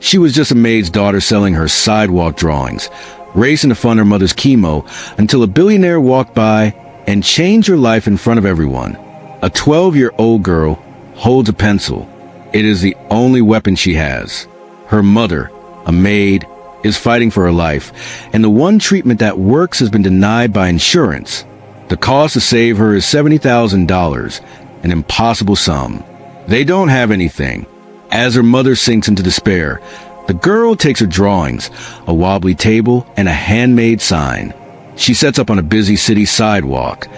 She was just a maid's daughter selling her sidewalk drawings, racing to fund her mother's chemo until a billionaire walked by and changed her life in front of everyone. A 12-year-old girl holds a pencil. It is the only weapon she has. Her mother, a maid, is fighting for her life, and the one treatment that works has been denied by insurance. The cost to save her is $70,000, an impossible sum. They don't have anything. As her mother sinks into despair, the girl takes her drawings, a wobbly table, and a handmade sign. She sets up on a busy city sidewalk,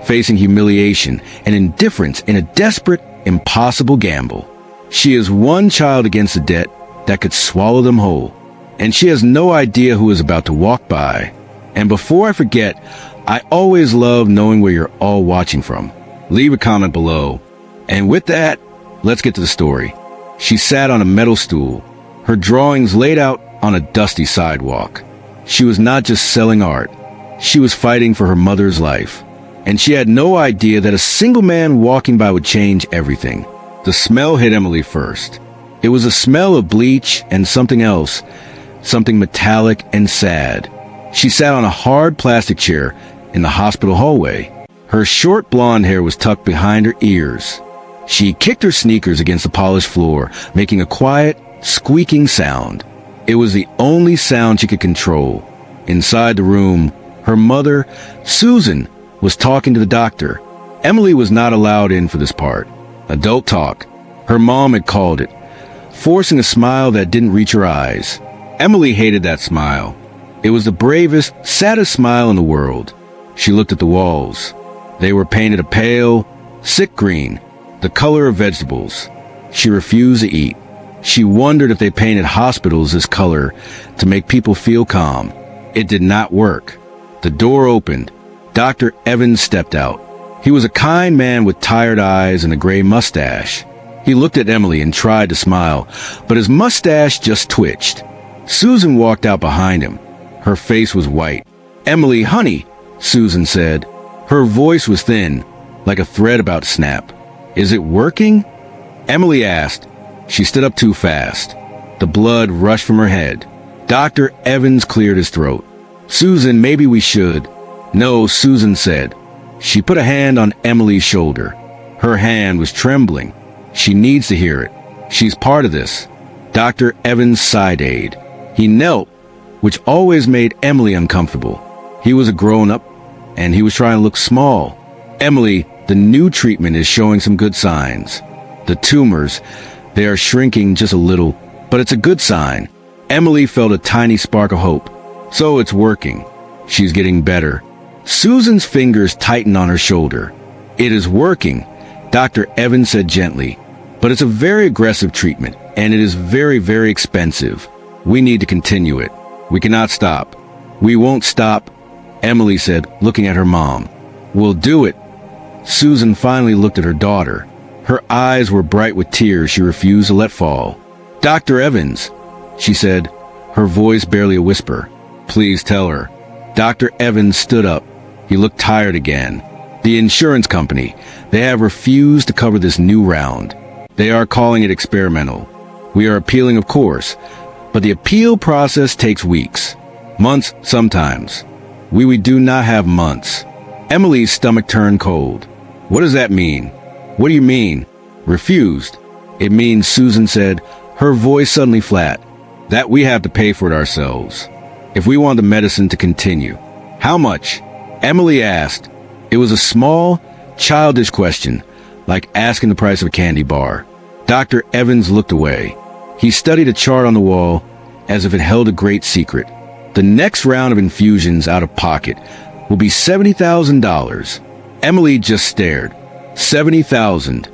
facing humiliation and indifference in a desperate, impossible gamble. She is one child against a debt that could swallow them whole, and she has no idea who is about to walk by. And before I forget, I always love knowing where you're all watching from. Leave a comment below. And with that, let's get to the story. She sat on a metal stool, her drawings laid out on a dusty sidewalk. She was not just selling art. She was fighting for her mother's life. And she had no idea that a single man walking by would change everything. The smell hit Emily first. It was a smell of bleach and something else, something metallic and sad. She sat on a hard plastic chair in the hospital hallway. Her short blonde hair was tucked behind her ears. She kicked her sneakers against the polished floor, making a quiet, squeaking sound. It was the only sound she could control. Inside the room, her mother, Susan, was talking to the doctor. Emily was not allowed in for this part. Adult talk. Her mom had called it, forcing a smile that didn't reach her eyes. Emily hated that smile. It was the bravest, saddest smile in the world. She looked at the walls. They were painted a pale, sick green, the color of vegetables. She refused to eat. She wondered if they painted hospitals this color to make people feel calm. It did not work. The door opened. Dr. Evans stepped out. He was a kind man with tired eyes and a gray mustache. He looked at Emily and tried to smile, but his mustache just twitched. Susan walked out behind him. Her face was white. "Emily, honey," Susan said. Her voice was thin, like a thread about to snap. "Is it working?" Emily asked. She stood up too fast. The blood rushed from her head. Dr. Evans cleared his throat. "Susan, maybe we should." "No," Susan said. She put a hand on Emily's shoulder. Her hand was trembling. "She needs to hear it. She's part of this." Dr. Evans sighed. He knelt, which always made Emily uncomfortable. He was a grown-up, and he was trying to look small. "Emily, the new treatment is showing some good signs. The tumors, they are shrinking just a little, but it's a good sign." Emily felt a tiny spark of hope. "So it's working. She's getting better." Susan's fingers tightened on her shoulder. "It is working," Dr. Evans said gently. "But it's a very aggressive treatment, and it is very, very expensive. We need to continue it. We cannot stop." "We won't stop," Emily said, looking at her mom. "We'll do it." Susan finally looked at her daughter. Her eyes were bright with tears she refused to let fall. "Dr. Evans," she said, her voice barely a whisper. "Please tell her." Dr. Evans stood up. He looked tired again. "The insurance company, they have refused to cover this new round. They are calling it experimental. We are appealing, of course, but the appeal process takes weeks. Months sometimes. We do not have months." Emily's stomach turned cold. "What does that mean?" "What do you mean?" "Refused." "It means," Susan said, her voice suddenly flat, "that we have to pay for it ourselves. If we want the medicine to continue." "How much?" Emily asked. It was a small, childish question, like asking the price of a candy bar. Dr. Evans looked away. He studied a chart on the wall as if it held a great secret. "The next round of infusions out of pocket will be $70,000. Emily just stared. 70,000.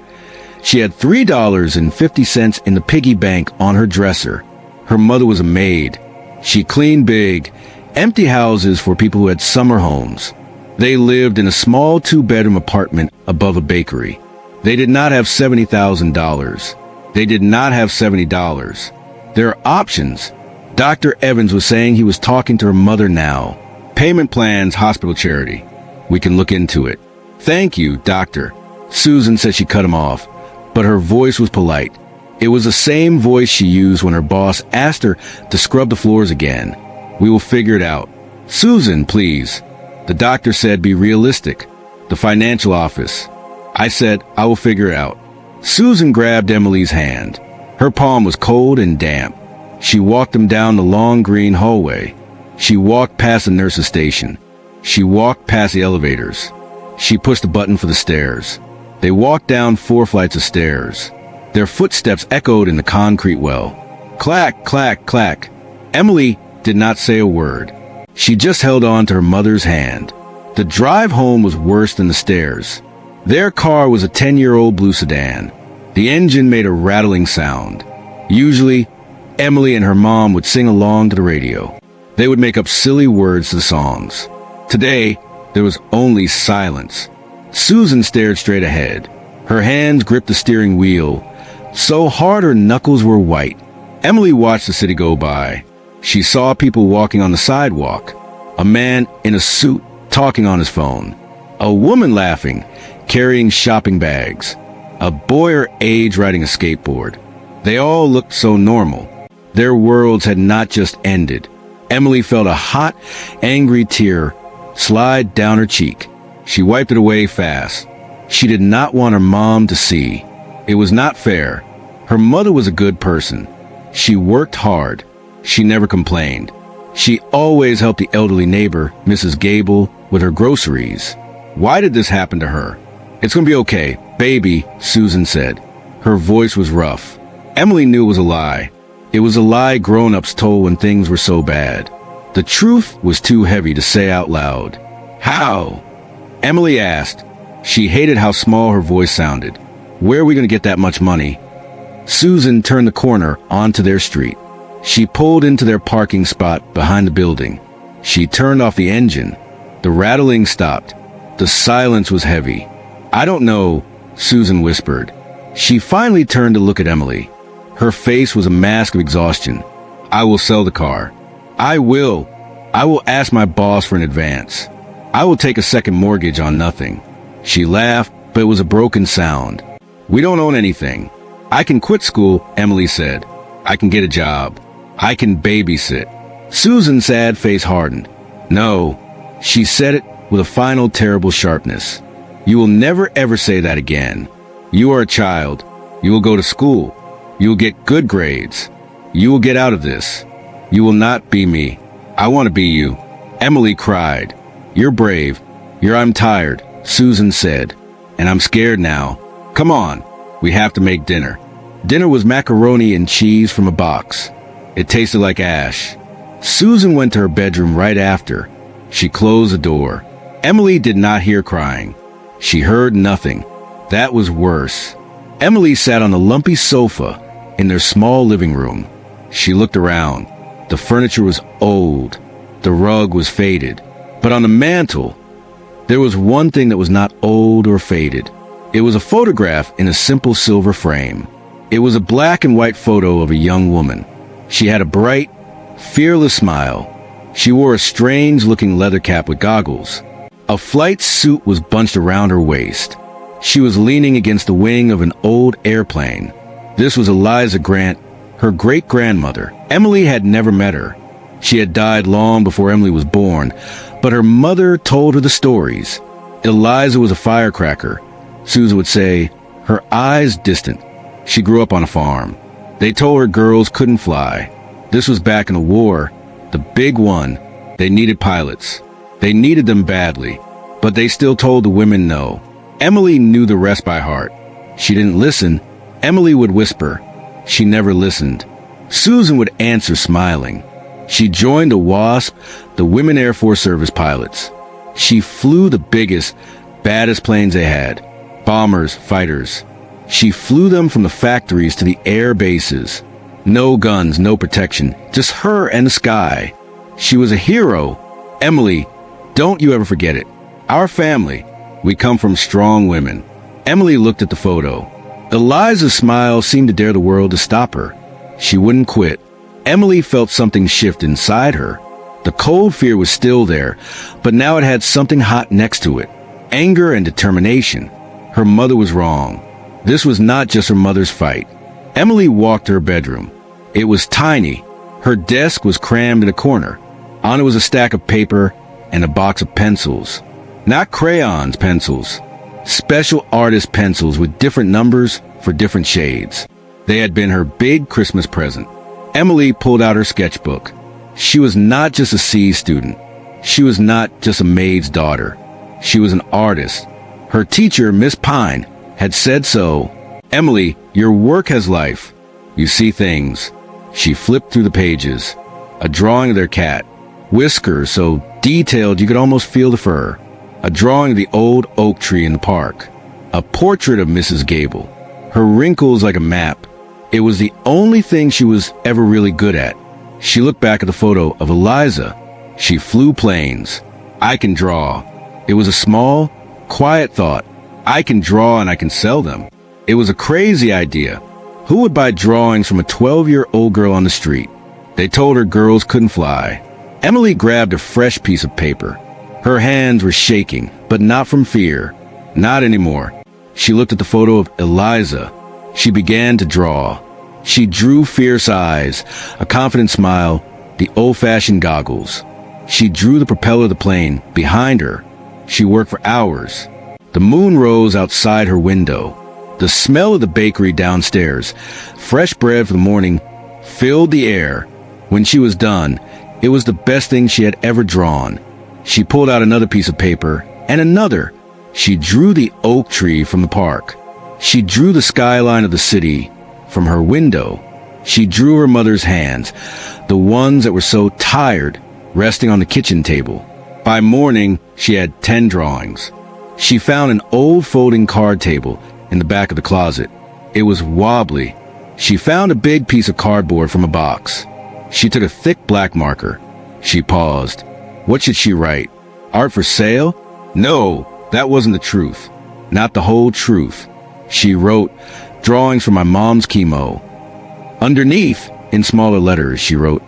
She had $3.50 in the piggy bank on her dresser. Her mother was a maid. She cleaned big, empty houses for people who had summer homes. They lived in a small 2-bedroom apartment above a bakery. They did not have $70,000. They did not have $70. There are options. Dr. Evans was saying he was talking to her mother now. "Payment plans, hospital charity. We can look into it." "Thank you, doctor." Susan said. She cut him off, but her voice was polite. It was the same voice she used when her boss asked her to scrub the floors again. "We will figure it out." "Susan, please." The doctor said, "Be realistic." "The financial office." I said, "I will figure it out." Susan grabbed Emily's hand. Her palm was cold and damp. She walked them down the long green hallway. She walked past the nurse's station. She walked past the elevators. She pushed the button for the stairs. They walked down 4 flights of stairs. Their footsteps echoed in the concrete well. Clack, clack, clack. Emily did not say a word. She just held on to her mother's hand. The drive home was worse than the stairs. Their car was a 10-year-old blue sedan. The engine made a rattling sound. Usually, Emily and her mom would sing along to the radio. They would make up silly words to the songs. Today, there was only silence. Susan stared straight ahead. Her hands gripped the steering wheel, so hard her knuckles were white. Emily watched the city go by. She saw people walking on the sidewalk. A man in a suit talking on his phone. A woman laughing, carrying shopping bags. A boy her age riding a skateboard. They all looked so normal. Their worlds had not just ended. Emily felt a hot, angry tear slide down her cheek. She wiped it away fast. She did not want her mom to see. It was not fair. Her mother was a good person. She worked hard. She never complained. She always helped the elderly neighbor, Mrs. Gable, with her groceries. Why did this happen to her? "It's gonna be okay, baby," Susan said. Her voice was rough. Emily knew it was a lie. It was a lie grown-ups told when things were so bad. The truth was too heavy to say out loud. "How?" Emily asked. She hated how small her voice sounded. "Where are we going to get that much money?" Susan turned the corner onto their street. She pulled into their parking spot behind the building. She turned off the engine. The rattling stopped. The silence was heavy. "I don't know," Susan whispered. She finally turned to look at Emily. Her face was a mask of exhaustion. "I will sell the car. I will. I will ask my boss for an advance. I will take a second mortgage on nothing." She laughed, but it was a broken sound. "We don't own anything. I can quit school," Emily said. "I can get a job. I can babysit." Susan's sad face hardened. "No." She said it with a final terrible sharpness. "You will never ever say that again. You are a child. You will go to school. You will get good grades. You will get out of this. You will not be me. I want to be you." Emily cried. "You're brave. I'm tired," Susan said. "And I'm scared now. Come on. We have to make dinner." Dinner was macaroni and cheese from a box. It tasted like ash. Susan went to her bedroom right after. She closed the door. Emily did not hear crying. She heard nothing. That was worse. Emily sat on the lumpy sofa in their small living room. She looked around. The furniture was old. The rug was faded. But on the mantel, there was one thing that was not old or faded. It was a photograph in a simple silver frame. It was a black and white photo of a young woman. She had a bright, fearless smile. She wore a strange-looking leather cap with goggles. A flight suit was bunched around her waist. She was leaning against the wing of an old airplane. This was Eliza Grant, her great-grandmother. Emily had never met her. She had died long before Emily was born, but her mother told her the stories. Eliza was a firecracker. Susan would say, her eyes distant. She grew up on a farm. They told her girls couldn't fly. This was back in the war, the big one. They needed pilots. They needed them badly, but they still told the women no. Emily knew the rest by heart. She didn't listen. Emily would whisper. She never listened. Susan would answer smiling. She joined the WASP, the Women Air Force Service pilots. She flew the biggest, baddest planes they had. Bombers, fighters. She flew them from the factories to the air bases. No guns, no protection, just her and the sky. She was a hero. Emily, don't you ever forget it. Our family, we come from strong women. Emily looked at the photo. Eliza's smile seemed to dare the world to stop her. She wouldn't quit. Emily felt something shift inside her. The cold fear was still there, but now it had something hot next to it. Anger and determination. Her mother was wrong. This was not just her mother's fight. Emily walked to her bedroom. It was tiny. Her desk was crammed in a corner. On it was a stack of paper and a box of pencils. Not crayons pencils. Special artist pencils with different numbers for different shades. They had been her big Christmas present. Emily pulled out her sketchbook. She was not just a C student. She was not just a maid's daughter. She was an artist. Her teacher, Miss Pine, had said so. Emily, your work has life. You see things. She flipped through the pages. A drawing of their cat. Whiskers so detailed you could almost feel the fur. A drawing of the old oak tree in the park. A portrait of Mrs. Gable. Her wrinkles like a map. It was the only thing she was ever really good at. She looked back at the photo of Eliza. She flew planes. I can draw. It was a small, quiet thought. I can draw and I can sell them. It was a crazy idea. Who would buy drawings from a 12-year-old girl on the street? They told her girls couldn't fly. Emily grabbed a fresh piece of paper. Her hands were shaking, but not from fear. Not anymore. She looked at the photo of Eliza. She began to draw. She drew fierce eyes, a confident smile, the old-fashioned goggles. She drew the propeller of the plane behind her. She worked for hours. The moon rose outside her window. The smell of the bakery downstairs, fresh bread for the morning, filled the air. When she was done, it was the best thing she had ever drawn. She pulled out another piece of paper, and another. She drew the oak tree from the park. She drew the skyline of the city from her window. She drew her mother's hands, the ones that were so tired, resting on the kitchen table. By morning, she had 10 drawings. She found an old folding card table in the back of the closet. It was wobbly. She found a big piece of cardboard from a box. She took a thick black marker. She paused. What should she write? Art for sale? No, that wasn't the truth. Not the whole truth. She wrote, drawings for my mom's chemo. Underneath, in smaller letters, she wrote,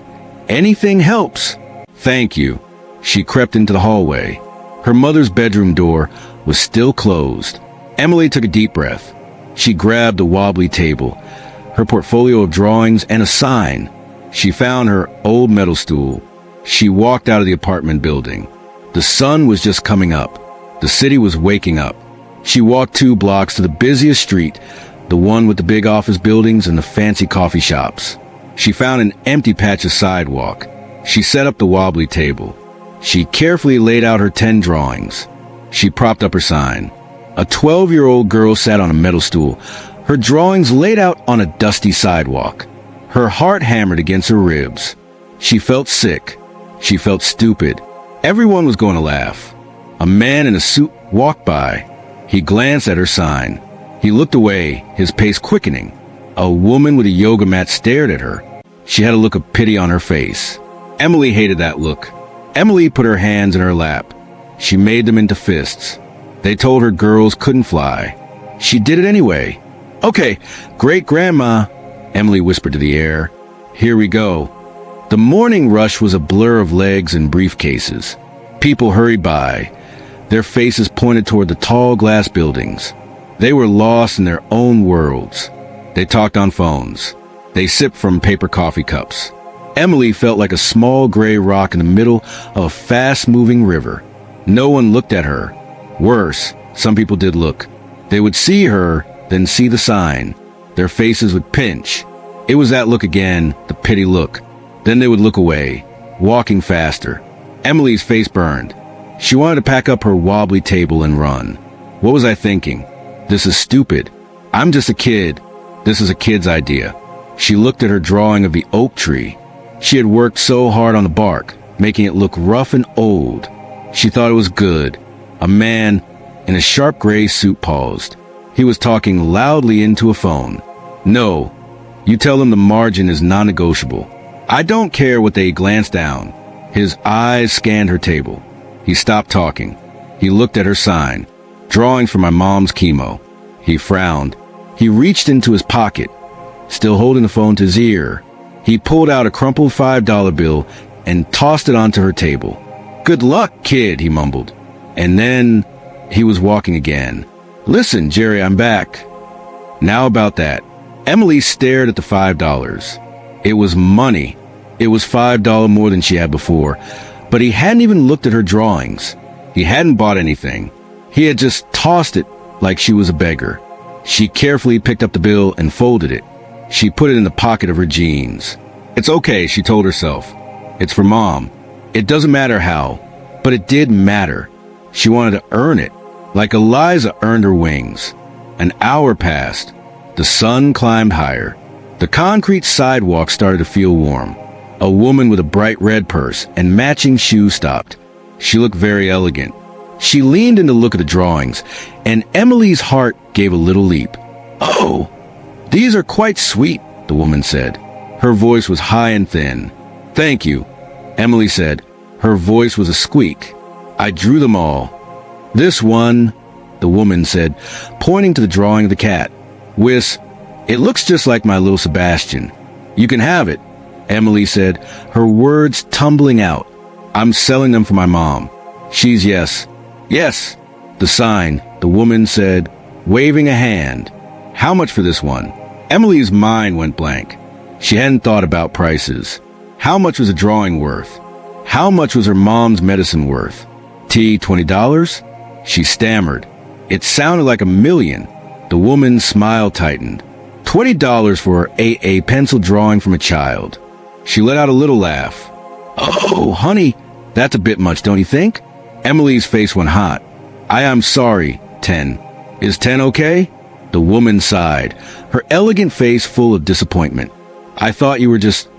anything helps. Thank you. She crept into the hallway. Her mother's bedroom door was still closed. Emily took a deep breath. She grabbed a wobbly table, her portfolio of drawings, and a sign. She found her old metal stool. She walked out of the apartment building. The sun was just coming up. The city was waking up. She walked 2 blocks to the busiest street, the one with the big office buildings and the fancy coffee shops. She found an empty patch of sidewalk. She set up the wobbly table. She carefully laid out her 10 drawings. She propped up her sign. A 12-year-old girl sat on a metal stool, her drawings laid out on a dusty sidewalk. Her heart hammered against her ribs. She felt sick. She felt stupid. Everyone was going to laugh. A man in a suit walked by. He glanced at her sign. He looked away, his pace quickening. A woman with a yoga mat stared at her. She had a look of pity on her face. Emily hated that look. Emily put her hands in her lap. She made them into fists. They told her girls couldn't fly. She did it anyway. Okay, great-grandma, Emily whispered to the air. Here we go. The morning rush was a blur of legs and briefcases. People hurried by. Their faces pointed toward the tall glass buildings. They were lost in their own worlds. They talked on phones. They sipped from paper coffee cups. Emily felt like a small gray rock in the middle of a fast-moving river. No one looked at her. Worse, some people did look. They would see her, then see the sign. Their faces would pinch. It was that look again, the pity look. Then they would look away, walking faster. Emily's face burned. She wanted to pack up her wobbly table and run. What was I thinking? This is stupid. I'm just a kid. This is a kid's idea. She looked at her drawing of the oak tree. She had worked so hard on the bark, making it look rough and old. She thought it was good. A man in a sharp gray suit paused. He was talking loudly into a phone. No, you tell them the margin is non-negotiable. I don't care what they glanced down. His eyes scanned her table. He stopped talking. He looked at her sign. Drawings for my mom's chemo. He frowned. He reached into his pocket, still holding the phone to his ear. He pulled out a crumpled $5 bill and tossed it onto her table. Good luck, kid, he mumbled. And then he was walking again. Listen, Jerry, I'm back. Now about that. Emily stared at the $5. It was money. It was $5 more than she had before, but he hadn't even looked at her drawings. He hadn't bought anything. He had just tossed it like she was a beggar. She carefully picked up the bill and folded it. She put it in the pocket of her jeans. It's okay, she told herself. It's for Mom. It doesn't matter how, but it did matter. She wanted to earn it, like Eliza earned her wings. An hour passed. The sun climbed higher. The concrete sidewalk started to feel warm. A woman with a bright red purse and matching shoes stopped. She looked very elegant. She leaned in to look at the drawings, and Emily's heart gave a little leap. "Oh, these are quite sweet," the woman said. Her voice was high and thin. "Thank you," Emily said. Her voice was a squeak. "I drew them all." "This one," the woman said, pointing to the drawing of the cat. "Whis, it looks just like my little Sebastian. You can have it," Emily said, her words tumbling out. "I'm selling them for my mom. She's yes." "Yes." "The sign," the woman said, waving a hand. "How much for this one?" Emily's mind went blank. She hadn't thought about prices. How much was a drawing worth? How much was her mom's medicine worth? $20? She stammered. It sounded like $1 million. The woman's smile tightened. $20 for a pencil drawing from a child. She let out a little laugh. "Oh, honey, that's a bit much, don't you think?" Emily's face went hot. "I am sorry, 10. Is 10 okay?" The woman sighed, her elegant face full of disappointment. "I thought you were just,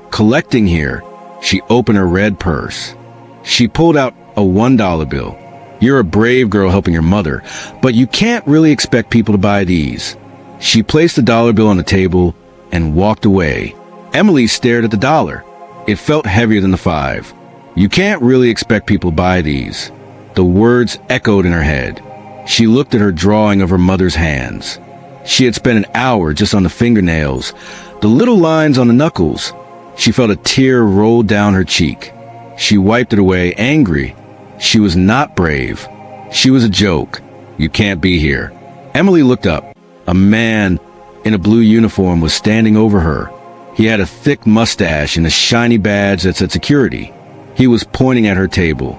collecting here." She opened her red purse. She pulled out a $1 bill. "You're a brave girl helping your mother, but you can't really expect people to buy these." She placed the dollar bill on the table and walked away. Emily stared at the dollar. It felt heavier than the 5. "You can't really expect people to buy these." The words echoed in her head. She looked at her drawing of her mother's hands. She had spent an hour just on the fingernails, the little lines on the knuckles. She felt a tear roll down her cheek. She wiped it away, angry. She was not brave. She was a joke. "You can't be here." Emily looked up. A man in a blue uniform was standing over her. He had a thick mustache and a shiny badge that said security. He was pointing at her table.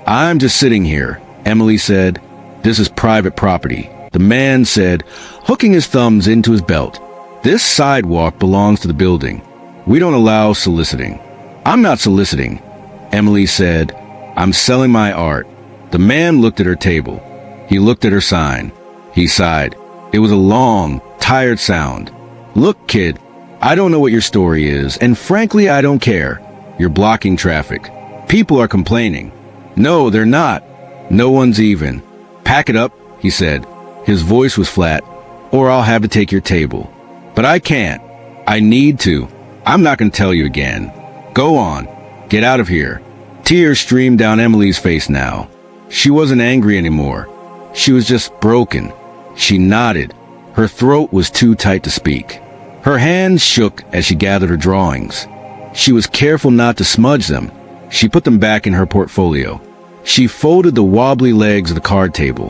"I'm just sitting here," Emily said. "This is private property," the man said, hooking his thumbs into his belt. "This sidewalk belongs to the building. We don't allow soliciting." "I'm not soliciting," Emily said. "I'm selling my art." The man looked at her table. He looked at her sign. He sighed. It was a long, tired sound. "Look, kid, I don't know what your story is, and frankly, I don't care. You're blocking traffic. People are complaining." "No, they're not. No one's even." "Pack it up," he said. His voice was flat. "Or I'll have to take your table." "But I can't. I need to. I'm not going to tell you again. Go on. Get out of here." Tears streamed down Emily's face now. She wasn't angry anymore. She was just broken. She nodded. Her throat was too tight to speak. Her hands shook as she gathered her drawings. She was careful not to smudge them. She put them back in her portfolio. She folded the wobbly legs of the card table.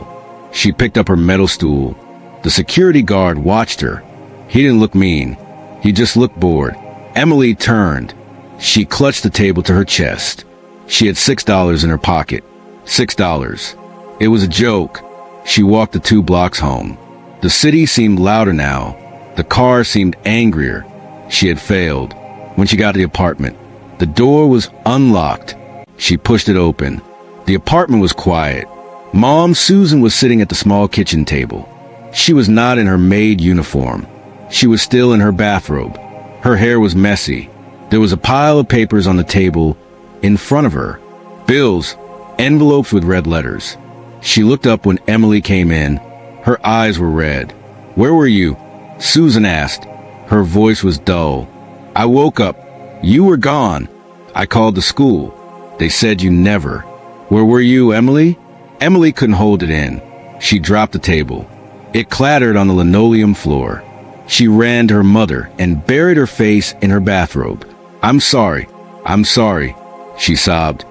She picked up her metal stool. The security guard watched her. He didn't look mean. He just looked bored. Emily turned. She clutched the table to her chest. She had $6 in her pocket. $6. It was a joke. She walked the 2 blocks home. The city seemed louder now. The car seemed angrier. She had failed. When she got to the apartment, the door was unlocked. She pushed it open. The apartment was quiet. Mom Susan was sitting at the small kitchen table. She was not in her maid uniform. She was still in her bathrobe. Her hair was messy. There was a pile of papers on the table in front of her. Bills, envelopes with red letters. She looked up when Emily came in. Her eyes were red. "Where were you?" Susan asked. Her voice was dull. "I woke up. You were gone. I called the school. They said you never." "Where were you, Emily?" Emily couldn't hold it in. She dropped the table. It clattered on the linoleum floor. She ran to her mother and buried her face in her bathrobe. I'm sorry, she sobbed.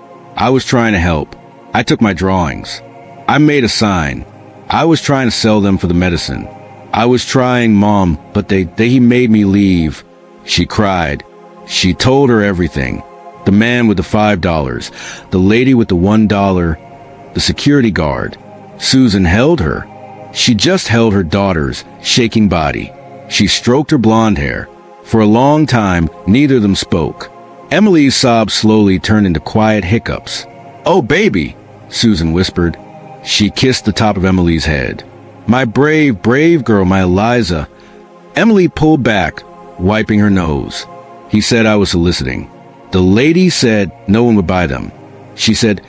"I was trying to help. I took my drawings. I made a sign. I was trying to sell them for the medicine." I was trying, Mom, but he made me leave. She cried. She told her everything. The man with the $5, the lady with the $1, the security guard. Susan held her. She just held her daughter's shaking body. She stroked her blonde hair. For a long time, neither of them spoke. Emily's sobs slowly turned into quiet hiccups. "Oh, baby," Susan whispered. She kissed the top of Emily's head. "My brave, brave girl, my Eliza." Emily pulled back, wiping her nose. He said I was soliciting. The lady said no one would buy them. She said,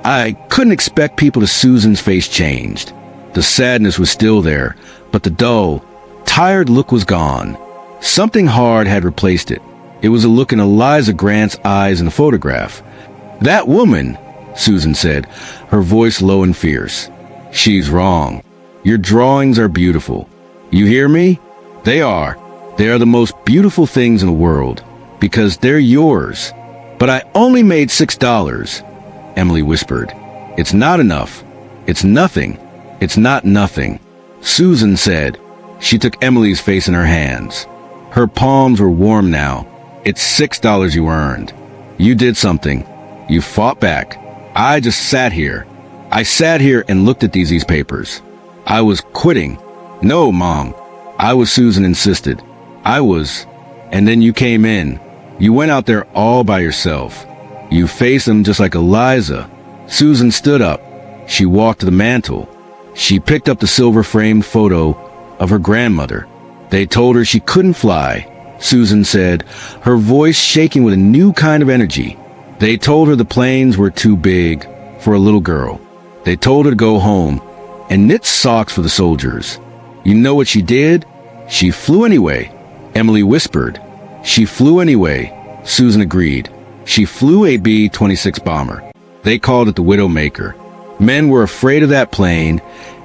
I couldn't expect people to. Susan's face changed. The sadness was still there, but the dull, tired look was gone. Something hard had replaced it. It was a look in Eliza Grant's eyes in the photograph. "That woman," Susan said, her voice low and fierce. "She's wrong. Your drawings are beautiful. You hear me? They are. They are the most beautiful things in the world, because they're yours. But I only made $6, Emily whispered. "It's not enough. It's nothing. It's not nothing," Susan said. She took Emily's face in her hands. Her palms were warm now. "It's $6 you earned. You did something. You fought back. I just sat here. I sat here and looked at these papers. I was quitting." "No, Mom." "I was," Susan insisted. "I was. And then you came in. You went out there all by yourself. You faced them just like Eliza." Susan stood up. She walked to the mantel. She picked up the silver-framed photo of her grandmother. They told her she couldn't fly, Susan said, her voice shaking with a new kind of energy. They told her the planes were too big for a little girl. They told her to go home and knit socks for the soldiers. You know what she did? She flew anyway, Emily whispered. She flew anyway, Susan agreed. She flew a B-26 bomber. They called it the Widowmaker. Men were afraid of that plane,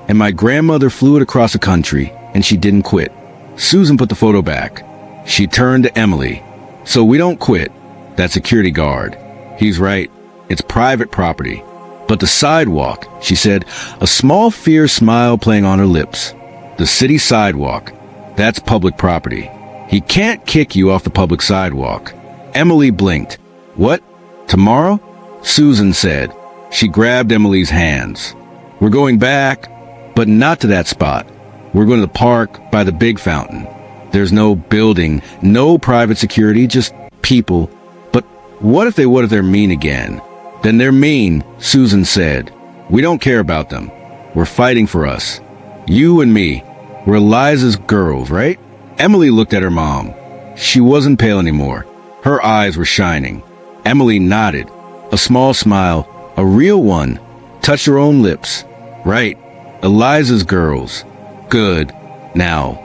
and my grandmother flew it across the country, and she didn't quit. Susan put the photo back. She turned to Emily. "So we don't quit. That security guard. He's right. It's private property. But the sidewalk," she said, a small fierce smile playing on her lips. "The city sidewalk. That's public property. He can't kick you off the public sidewalk." Emily blinked. "What? Tomorrow?" Susan said. She grabbed Emily's hands. "We're going back, but not to that spot. We're going to the park by the big fountain. There's no building, no private security, just people. But what if they're mean again?" "Then they're mean," Susan said. "We don't care about them. We're fighting for us. You and me. We're Eliza's girls, right?" Emily looked at her mom. She wasn't pale anymore. Her eyes were shining. Emily nodded. A small smile, a real one, touched her own lips. "Right. Eliza's girls. Good. Now,"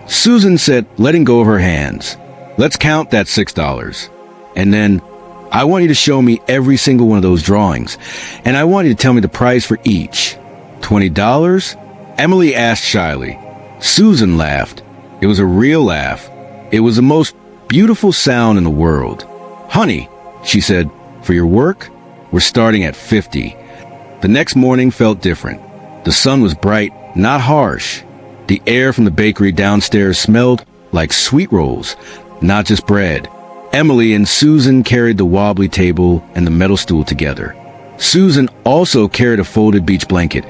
Susan said, letting go of her hands, "let's count that $6. And then, I want you to show me every single one of those drawings. And I want you to tell me the price for each." $20? Emily asked shyly. Susan laughed. It was a real laugh. It was the most beautiful sound in the world. "Honey," she said, "for your work, we're starting at 50. The next morning felt different. The sun was bright, not harsh. The air from the bakery downstairs smelled like sweet rolls, not just bread. Emily and Susan carried the wobbly table and the metal stool together. Susan also carried a folded beach blanket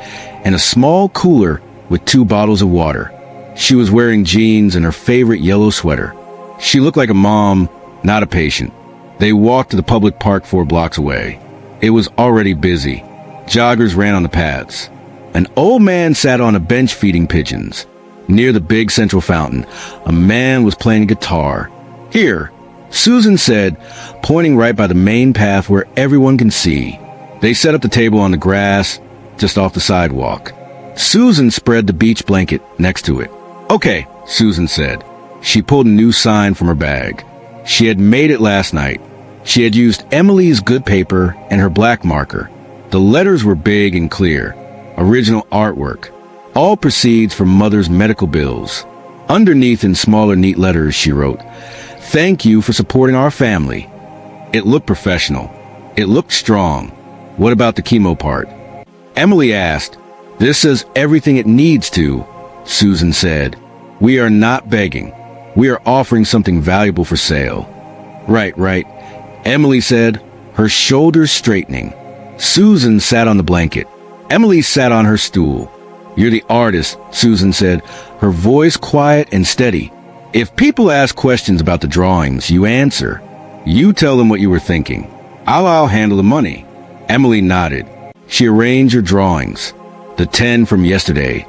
and a small cooler with 2 bottles of water. She was wearing jeans and her favorite yellow sweater. She looked like a mom, not a patient. They walked to the public park 4 blocks away. It was already busy. Joggers ran on the paths. An old man sat on a bench feeding pigeons. Near the big central fountain, a man was playing a guitar. "Here," Susan said, pointing right by the main path where everyone can see. They set up the table on the grass, just off the sidewalk. Susan spread the beach blanket next to it. "Okay," Susan said. She pulled a new sign from her bag. She had made it last night. She had used Emily's good paper and her black marker. The letters were big and clear. Original artwork. All proceeds from Mother's medical bills. Underneath in smaller neat letters she wrote, "Thank you for supporting our family." It looked professional. It looked strong. "What about the chemo part?" Emily asked. "This says everything it needs to," Susan said. We are not begging. We are offering something valuable for sale. Right, right, Emily said, her shoulders straightening. Susan sat on the blanket. Emily sat on her stool. You're the artist, Susan said, her voice quiet and steady. If people ask questions about the drawings, you answer. You tell them what you were thinking. I'll handle the money. Emily nodded. She arranged her drawings. The 10 from yesterday,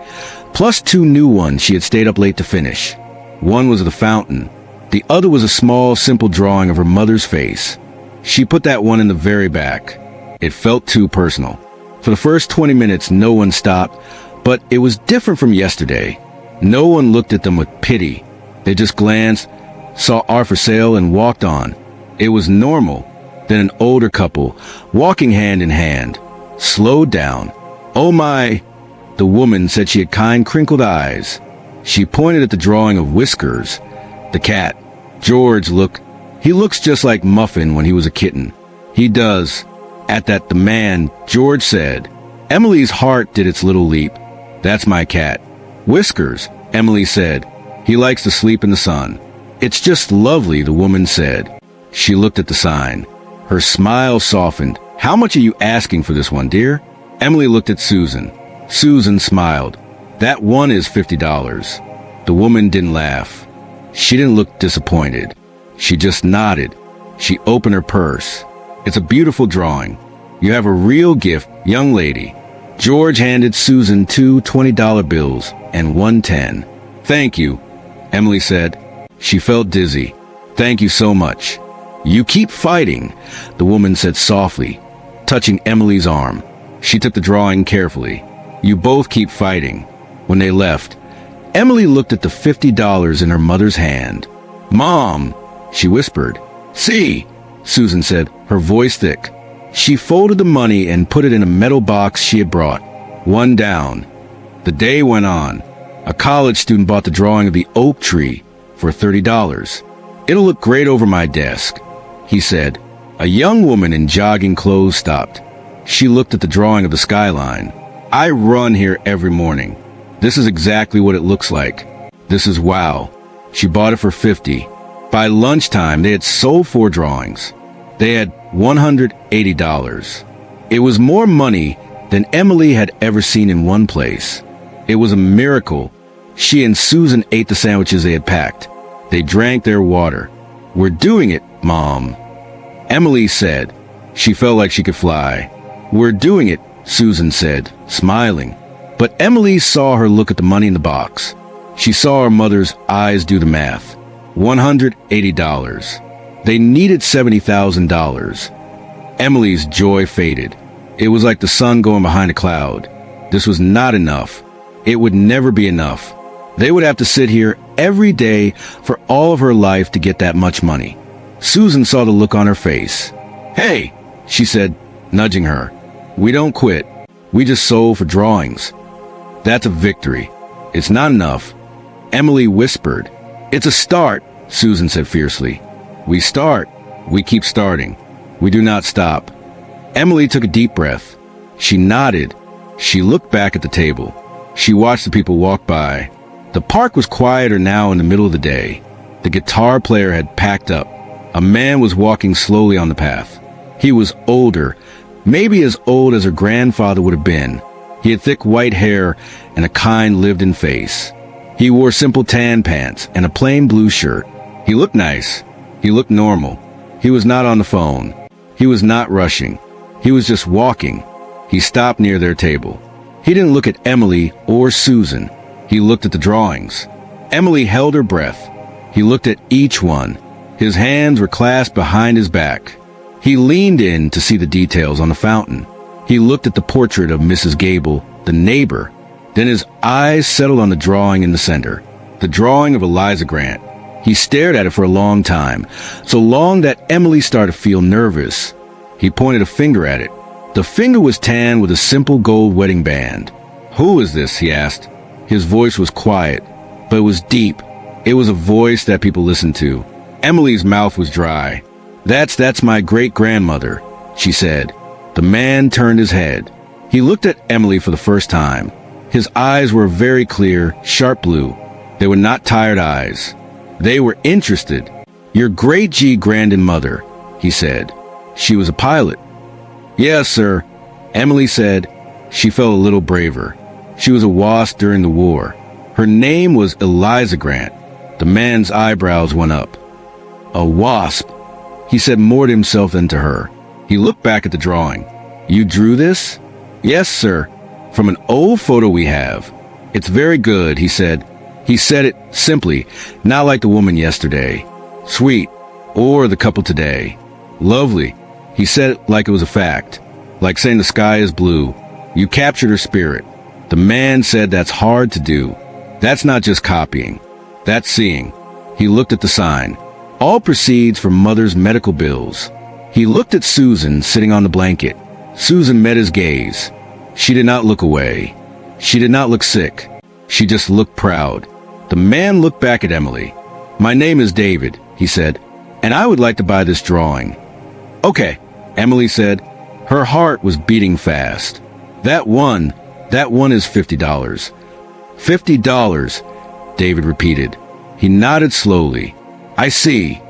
plus 2 new ones she had stayed up late to finish. One was of the fountain. The other was a small, simple drawing of her mother's face. She put that one in the very back. It felt too personal. For the first 20 minutes, no one stopped, but it was different from yesterday. No one looked at them with pity. They just glanced, saw art for sale, and walked on. It was normal. Then an older couple, walking hand in hand, slowed down. Oh my, the woman said. She had kind, crinkled eyes. She pointed at the drawing of Whiskers, the cat. George, look. He looks just like Muffin when he was a kitten. He does. At that, the man, George said. Emily's heart did its little leap. That's my cat. Whiskers, Emily said. He likes to sleep in the sun. It's just lovely, the woman said. She looked at the sign. Her smile softened. How much are you asking for this one, dear? Emily looked at Susan. Susan smiled. That one is $50. The woman didn't laugh. She didn't look disappointed. She just nodded. She opened her purse. It's a beautiful drawing. You have a real gift, young lady. George handed Susan 2 $20 bills and 1 $10. Thank you, Emily said. She felt dizzy. Thank you so much. You keep fighting, the woman said softly, touching Emily's arm. She took the drawing carefully. You both keep fighting. When they left, Emily looked at the $50 in her mother's hand. Mom, she whispered. See, Susan said, her voice thick. She folded the money and put it in a metal box she had brought. One down. The day went on. A college student bought the drawing of the oak tree for $30. It'll look great over my desk, he said. A young woman in jogging clothes stopped. She looked at the drawing of the skyline. I run here every morning. This is exactly what it looks like. This is wow. She bought it for $50. By lunchtime, they had sold 4 drawings. They had $180. It was more money than Emily had ever seen in one place. It was a miracle. She and Susan ate the sandwiches they had packed. They drank their water. We're doing it, Mom, Emily said. She felt like she could fly. We're doing it, Susan said, smiling. But Emily saw her look at the money in the box. She saw her mother's eyes do the math. $180. They needed $70,000. Emily's joy faded. It was like the sun going behind a cloud. This was not enough. It would never be enough. They would have to sit here every day for all of her life to get that much money. Susan saw the look on her face. Hey, she said, nudging her. We don't quit. We just sold for drawings. That's a victory. It's not enough. Emily whispered. It's a start, Susan said fiercely. We start. We keep starting. We do not stop. Emily took a deep breath. She nodded. She looked back at the table. She watched the people walk by. The park was quieter now in the middle of the day. The guitar player had packed up. A man was walking slowly on the path. He was older, maybe as old as her grandfather would have been. He had thick white hair and a kind, lived-in face. He wore simple tan pants and a plain blue shirt. He looked nice. He looked normal. He was not on the phone. He was not rushing. He was just walking. He stopped near their table. He didn't look at Emily or Susan. He looked at the drawings. Emily held her breath. He looked at each one. His hands were clasped behind his back. He leaned in to see the details on the fountain. He looked at the portrait of Mrs. Gable, the neighbor. Then his eyes settled on the drawing in the center, the drawing of Eliza Grant. He stared at it for a long time, so long that Emily started to feel nervous. He pointed a finger at it. The finger was tan with a simple gold wedding band. Who is this? He asked. His voice was quiet, but it was deep. It was a voice that people listened to. Emily's mouth was dry. That's my great-grandmother, she said. The man turned his head. He looked at Emily for the first time. His eyes were very clear, sharp blue. They were not tired eyes. They were interested. Your great-grandmother, he said. She was a pilot. Yes, sir, Emily said. She felt a little braver. She was a WASP during the war. Her name was Eliza Grant. The man's eyebrows went up. A WASP, he said more to himself than to her. He looked back at the drawing. You drew this? Yes, sir, from an old photo we have. It's very good, he said. He said it simply, not like the woman yesterday. Sweet, or the couple today. Lovely. He said it like it was a fact, like saying the sky is blue. You captured her spirit. The man said that's hard to do. That's not just copying. That's seeing. He looked at the sign. All proceeds from mother's medical bills. He looked at Susan sitting on the blanket. Susan met his gaze. She did not look away. She did not look sick. She just looked proud. The man looked back at Emily. My name is David, he said, and I would like to buy this drawing. Okay, Emily said. Her heart was beating fast. That one is $50. $50, David repeated. He nodded slowly. I see.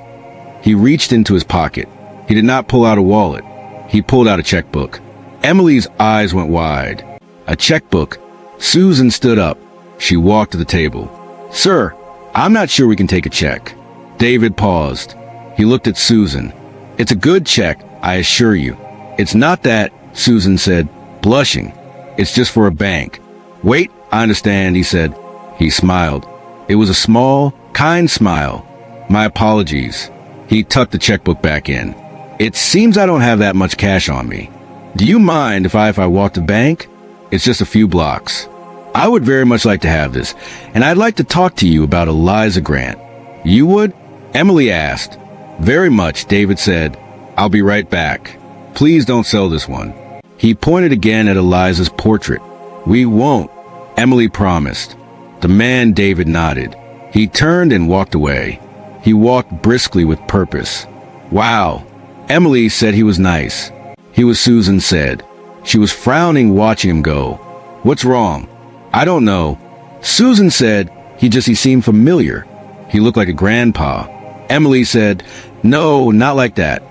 He reached into his pocket. He did not pull out a wallet. He pulled out a checkbook. Emily's eyes went wide. A checkbook. Susan stood up. She walked to the table. Sir, I'm not sure we can take a check. David paused. He looked at Susan. It's a good check, I assure you. It's not that, Susan said, blushing. It's just for a bank. Wait, I understand, he said. He smiled. It was a small, kind smile. My apologies. He tucked the checkbook back in. It seems I don't have that much cash on me. Do you mind if I walk to the bank? It's just a few blocks. I would very much like to have this, and I'd like to talk to you about Eliza Grant. You would? Emily asked. Very much, David said. I'll be right back. Please don't sell this one. He pointed again at Eliza's portrait. We won't, Emily promised. The man, David, nodded. He turned and walked away. He walked briskly with purpose. Wow. Emily said he was nice. He was, Susan said. She was frowning watching him go. What's wrong? I don't know. Susan said he seemed familiar. He looked like a grandpa. Emily said, no, not like that.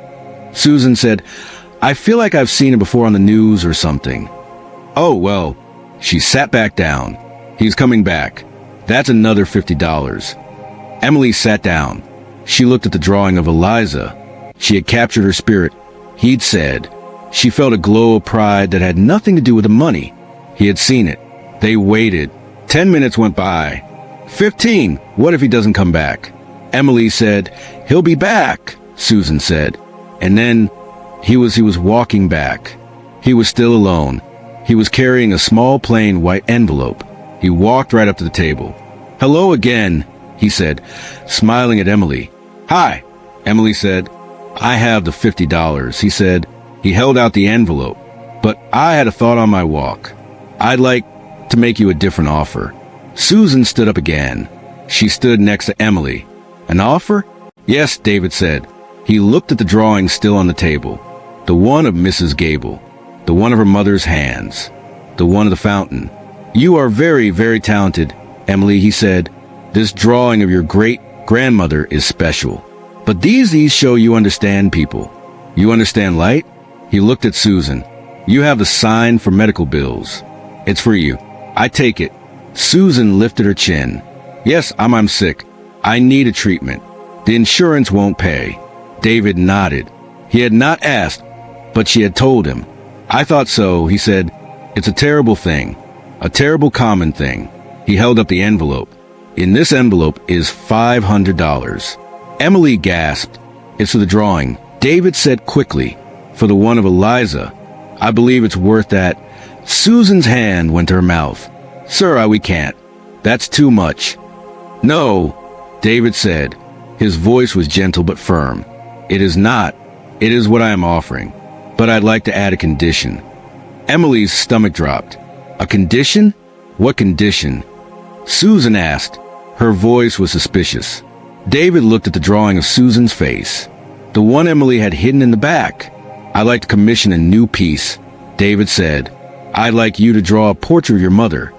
Susan said, I feel like I've seen him before on the news or something. Oh, well. She sat back down. He's coming back. That's another $50. Emily sat down. She looked at the drawing of Eliza. She had captured her spirit, he'd said. She felt a glow of pride that had nothing to do with the money. He had seen it. They waited. 10 minutes went by. 15. What if he doesn't come back? Emily said, he'll be back, Susan said. And then he was walking back. He was still alone. He was carrying a small plain white envelope. He walked right up to the table. Hello again, he said, smiling at Emily. Hi, Emily said. I have the $50, he said. He held out the envelope. But I had a thought on my walk. I'd like to make you a different offer. Susan stood up again. She stood next to Emily. An offer? Yes, David said. He looked at the drawing still on the table. The one of Mrs. Gable. The one of her mother's hands. The one of the fountain. You are very, very talented, Emily, he said. This drawing of your great-grandmother is special. But these show you understand people. You understand light? He looked at Susan. You have the sign for medical bills. It's for you. I take it. Susan lifted her chin. Yes, I'm sick. I need a treatment. The insurance won't pay. David nodded. He had not asked, but she had told him. I thought so, he said. It's a terrible thing. A terrible common thing. He held up the envelope. In this envelope is $500. Emily gasped. It's for the drawing. David said quickly. For the one of Eliza. I believe it's worth that. Susan's hand went to her mouth. Sir, we can't. That's too much. No, David said. His voice was gentle but firm. It is not. It is what I am offering. But I'd like to add a condition. Emily's stomach dropped. A condition? What condition? Susan asked. Her voice was suspicious. David looked at the drawing of Susan's face. The one Emily had hidden in the back. I'd like to commission a new piece, David said. I'd like you to draw a portrait of your mother.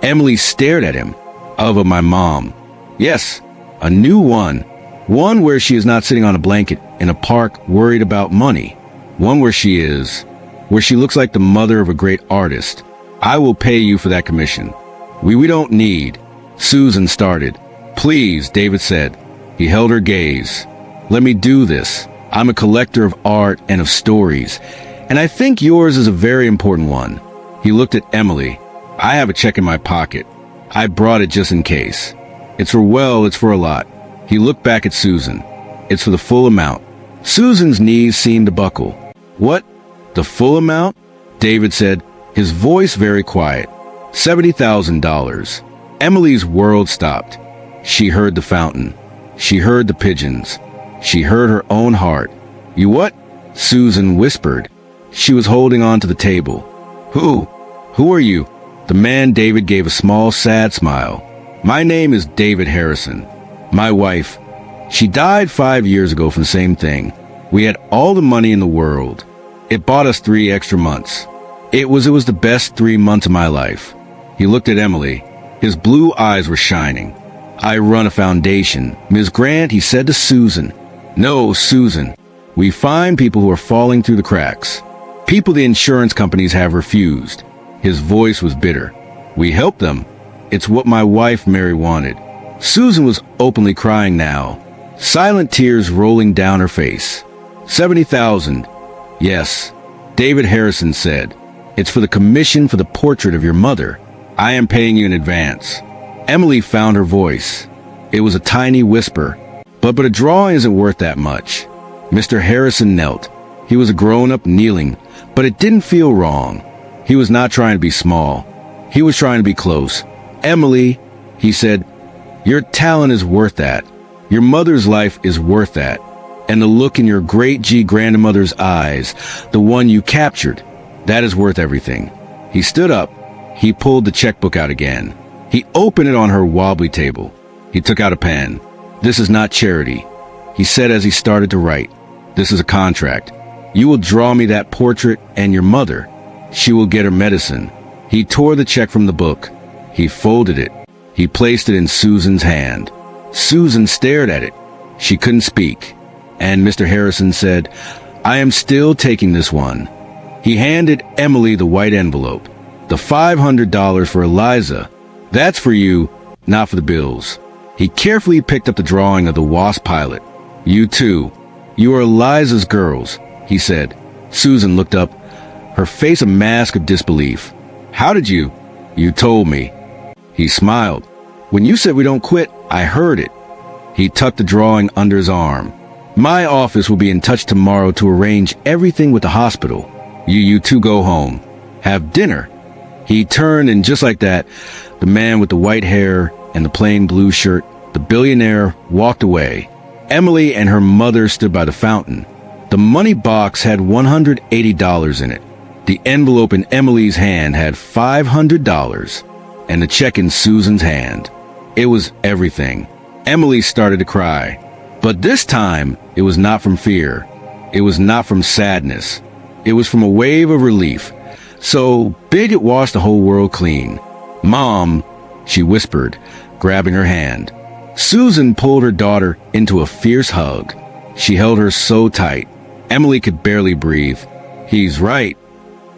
Emily stared at him. Of my mom. Yes, a new one. One where she is not sitting on a blanket in a park worried about money. One where she looks like the mother of a great artist. I will pay you for that commission. We don't need. Susan started. Please, David said. He held her gaze. Let me do this. I'm a collector of art and of stories, and I think yours is a very important one. He looked at Emily. I have a check in my pocket. I brought it just in case. It's for a lot. He looked back at Susan. It's for the full amount. Susan's knees seemed to buckle. What? The full amount? David said, his voice very quiet. $70,000. Emily's world stopped. She heard the fountain. She heard the pigeons. She heard her own heart. You what? Susan whispered. She was holding on to the table. Who are you? The man David gave a small, sad smile. My name is David Harrison. My wife. She died 5 years ago from the same thing. We had all the money in the world. It bought us 3 extra months. It was the best 3 months of my life. He looked at Emily. His blue eyes were shining. I run a foundation. Ms. Grant, he said to Susan. No, Susan. We find people who are falling through the cracks. People the insurance companies have refused. His voice was bitter. We help them. It's what my wife Mary wanted. Susan was openly crying now, silent tears rolling down her face. 70,000. Yes, David Harrison said. It's for the commission for the portrait of your mother. I am paying you in advance. Emily found her voice. It was a tiny whisper. But a drawing isn't worth that much. Mr. Harrison knelt. He was a grown-up kneeling, but it didn't feel wrong. He was not trying to be small. He was trying to be close. Emily, he said, your talent is worth that. Your mother's life is worth that. And the look in your great-grandmother's eyes, the one you captured, that is worth everything. He stood up. He pulled the checkbook out again. He opened it on her wobbly table. He took out a pen. This is not charity, he said as he started to write. This is a contract. You will draw me that portrait and your mother. She will get her medicine. He tore the check from the book. He folded it. He placed it in Susan's hand. Susan stared at it. She couldn't speak. And Mr. Harrison said, I am still taking this one. He handed Emily the white envelope. The $500 for Eliza. That's for you, not for the bills. He carefully picked up the drawing of the Wasp pilot. You too. You are Eliza's girls, he said. Susan looked up, her face a mask of disbelief. How did you? You told me. He smiled. When you said we don't quit, I heard it. He tucked the drawing under his arm. My office will be in touch tomorrow to arrange everything with the hospital. You two go home. Have dinner. He turned, and just like that, the man with the white hair and the plain blue shirt, the billionaire, walked away. Emily and her mother stood by the fountain. The money box had $180 in it. The envelope in Emily's hand had $500, and the check in Susan's hand. It was everything. Emily started to cry. But this time, it was not from fear. It was not from sadness. It was from a wave of relief. So big it washed the whole world clean. Mom, she whispered, grabbing her hand. Susan pulled her daughter into a fierce hug. She held her so tight. Emily could barely breathe. He's right.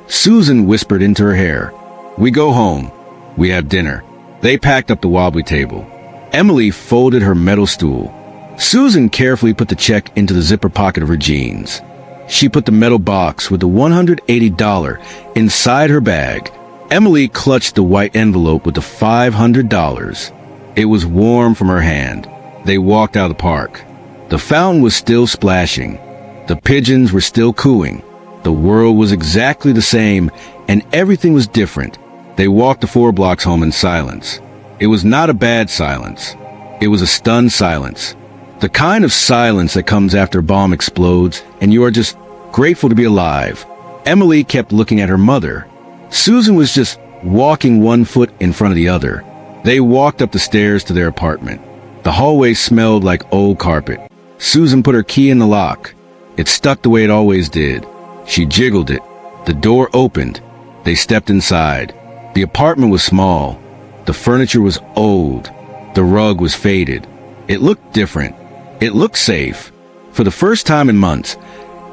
Susan whispered into her hair. We go home. We have dinner. They packed up the wobbly table. Emily folded her metal stool. Susan carefully put the check into the zipper pocket of her jeans. She put the metal box with the $180 inside her bag. Emily clutched the white envelope with the $500. It was warm from her hand. They walked out of the park. The fountain was still splashing. The pigeons were still cooing. The world was exactly the same, and everything was different. They walked the 4 blocks home in silence. It was not a bad silence. It was a stunned silence. The kind of silence that comes after a bomb explodes, and you are just grateful to be alive. Emily kept looking at her mother. Susan was just walking one foot in front of the other. They walked up the stairs to their apartment. The hallway smelled like old carpet. Susan put her key in the lock. It stuck the way it always did. She jiggled it. The door opened. They stepped inside. The apartment was small. The furniture was old. The rug was faded. It looked different. It looked safe. For the first time in months,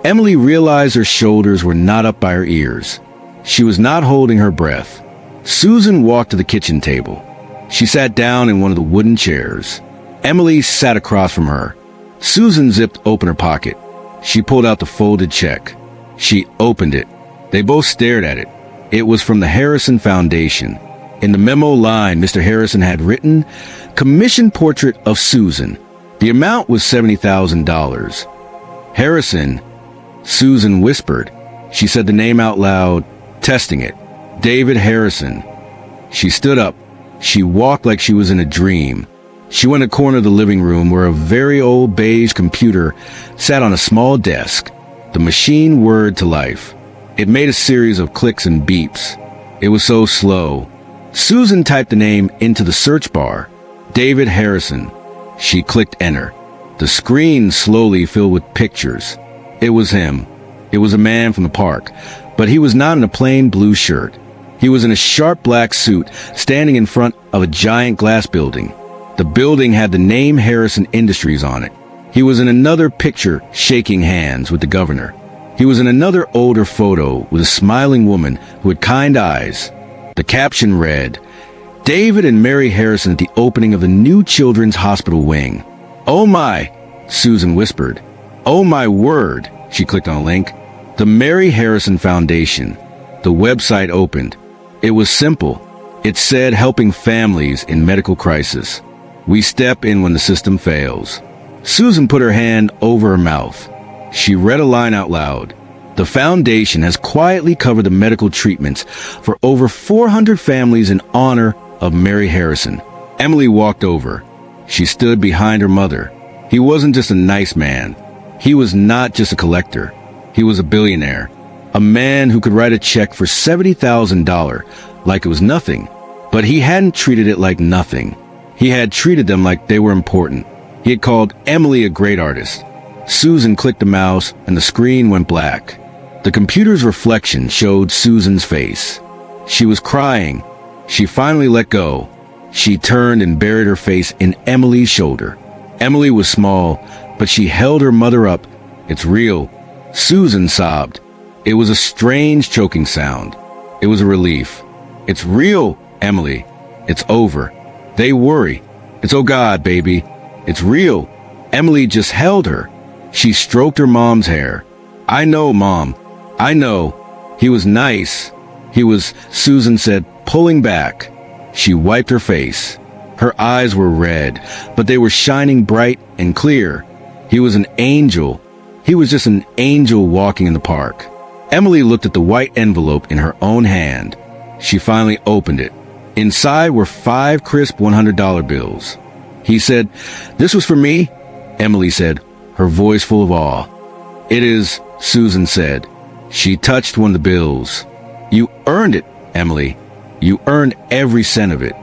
Emily realized her shoulders were not up by her ears. She was not holding her breath. Susan walked to the kitchen table. She sat down in one of the wooden chairs. Emily sat across from her. Susan zipped open her pocket. She pulled out the folded check. She opened it. They both stared at it. It was from the Harrison Foundation. In the memo line, Mr. Harrison had written, "Commission portrait of Susan." The amount was $70,000. Harrison, Susan whispered. She said the name out loud, testing it. David Harrison. She stood up. She walked like she was in a dream. She went to the corner of the living room where a very old beige computer sat on a small desk. The machine whirred to life. It made a series of clicks and beeps. It was so slow. Susan typed the name into the search bar. David Harrison. She clicked enter. The screen slowly filled with pictures. It was him. It was a man from the park, but he was not in a plain blue shirt. He was in a sharp black suit, standing in front of a giant glass building. The building had the name Harrison Industries on it. He was in another picture, shaking hands with the governor. He was in another older photo with a smiling woman who had kind eyes. The caption read, "David and Mary Harrison at the opening of the new children's hospital wing." "Oh my," Susan whispered. "Oh my word." She clicked on a link. The Mary Harrison Foundation. The website opened. It was simple. It said helping families in medical crisis. We step in when the system fails. Susan put her hand over her mouth. She read a line out loud. The foundation has quietly covered the medical treatments for over 400 families in honor of Mary Harrison. Emily walked over. She stood behind her mother. He wasn't just a nice man. He was not just a collector. He was a billionaire. A man who could write a check for $70,000 like it was nothing. But he hadn't treated it like nothing. He had treated them like they were important. He had called Emily a great artist. Susan clicked the mouse and the screen went black. The computer's reflection showed Susan's face. She was crying. She finally let go. She turned and buried her face in Emily's shoulder. Emily was small, but she held her mother up. "It's real." Susan sobbed. It was a strange choking sound. It was a relief. "It's real, Emily. It's over. They worry. It's oh God, baby. It's real." Emily just held her. She stroked her mom's hair. "I know, Mom. I know. He was nice. He was," Susan said, pulling back. She wiped her face. Her eyes were red, but they were shining bright and clear. He was an angel. He was just an angel walking in the park. Emily looked at the white envelope in her own hand. She finally opened it. Inside were 5 crisp $100 bills. He said, "This was for me?" Emily said, her voice full of awe. "It is," Susan said. She touched one of the bills. "You earned it, Emily. You earned every cent of it."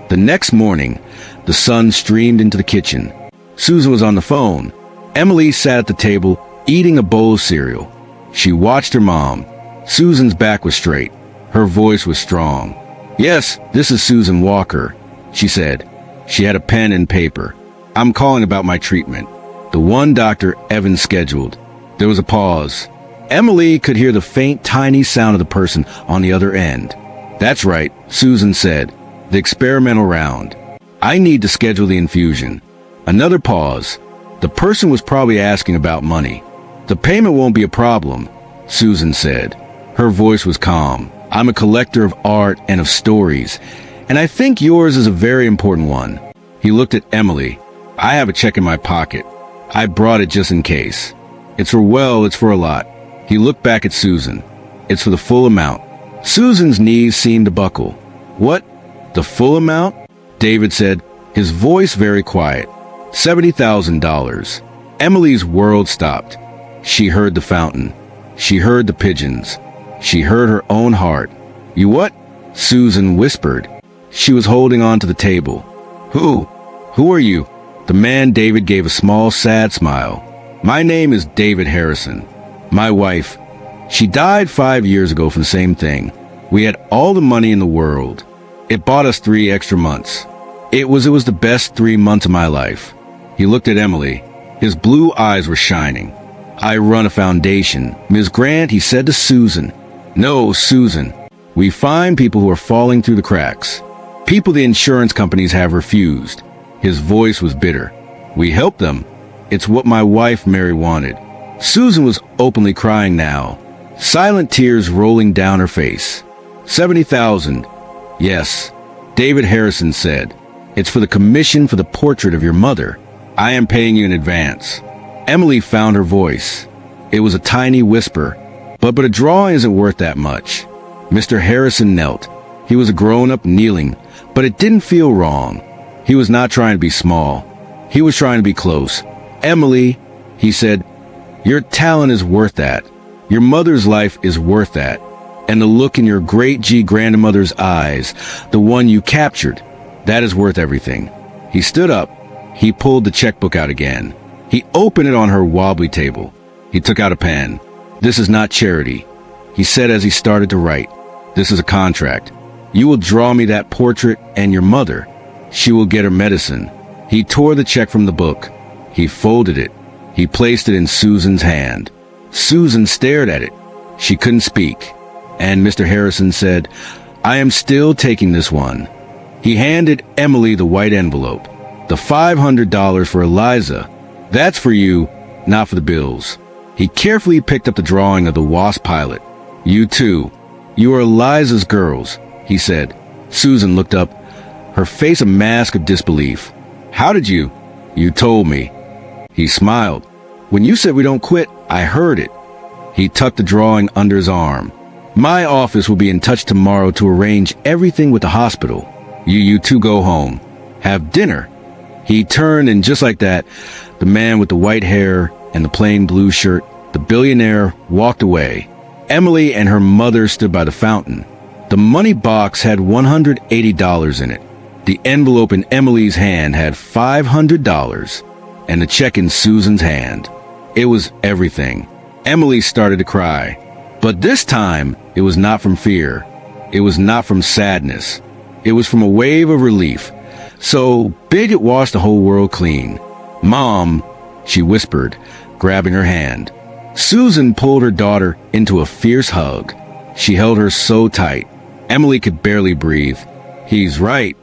The next morning, the sun streamed into the kitchen. Susan was on the phone. Emily sat at the table, eating a bowl of cereal. She watched her mom. Susan's back was straight. Her voice was strong. "Yes, this is Susan Walker," she said. She had a pen and paper. "I'm calling about my treatment. The one Dr. Evans scheduled." There was a pause. Emily could hear the faint, tiny sound of the person on the other end. "That's right," Susan said. "The experimental round. I need to schedule the infusion." Another pause. The person was probably asking about money. "The payment won't be a problem," Susan said. Her voice was calm. "I'm a collector of art and of stories, and I think yours is a very important one." He looked at Emily. "I have a check in my pocket. I brought it just in case. It's for a lot." He looked back at Susan. "It's for the full amount." Susan's knees seemed to buckle. "What? The full amount?" David said, his voice very quiet. $70,000. Emily's world stopped. She heard the fountain. She heard the pigeons. She heard her own heart. "You what?" Susan whispered. She was holding on to the table. Who are you?" The man David gave a small, sad smile. "My name is David Harrison. My wife. She died 5 years ago from the same thing. We had all the money in the world. It bought us 3 extra months. It was the best 3 months of my life. He looked at Emily. His blue eyes were shining. I run a foundation. Ms. Grant, he said to Susan. No, Susan. We find people who are falling through the cracks. People the insurance companies have refused. His voice was bitter. We help them. It's what my wife Mary wanted. Susan was openly crying now, silent tears rolling down her face. 70,000. Yes, David Harrison said. It's for the commission for the portrait of your mother. I am paying you in advance. Emily found her voice. It was a tiny whisper. But a drawing isn't worth that much. Mr. Harrison knelt. He was a grown-up kneeling, but it didn't feel wrong. He was not trying to be small. He was trying to be close. Emily, he said, your talent is worth that. Your mother's life is worth that. And the look in your great-grandmother's eyes, the one you captured, that is worth everything. He stood up. He pulled the checkbook out again. He opened it on her wobbly table. He took out a pen. This is not charity, he said as he started to write. This is a contract. You will draw me that portrait and your mother. She will get her medicine. He tore the check from the book. He folded it. He placed it in Susan's hand. Susan stared at it. She couldn't speak. And Mr. Harrison said, I am still taking this one. He handed Emily the white envelope. The $500 for Eliza. That's for you, not for the bills. He carefully picked up the drawing of the Wasp pilot. You too. You are Eliza's girls, he said. Susan looked up, her face a mask of disbelief. How did you? You told me. He smiled. When you said we don't quit, I heard it. He tucked the drawing under his arm. My office will be in touch tomorrow to arrange everything with the hospital. You two go home. Have dinner. He turned, and just like that, the man with the white hair and the plain blue shirt, the billionaire, walked away. Emily and her mother stood by the fountain. The money box had $180 in it. The envelope in Emily's hand had $500, and the check in Susan's hand. It was everything. Emily started to cry. But this time, it was not from fear. It was not from sadness. It was from a wave of relief. So big it washed the whole world clean. Mom, she whispered, grabbing her hand. Susan pulled her daughter into a fierce hug. She held her so tight. Emily could barely breathe. He's right.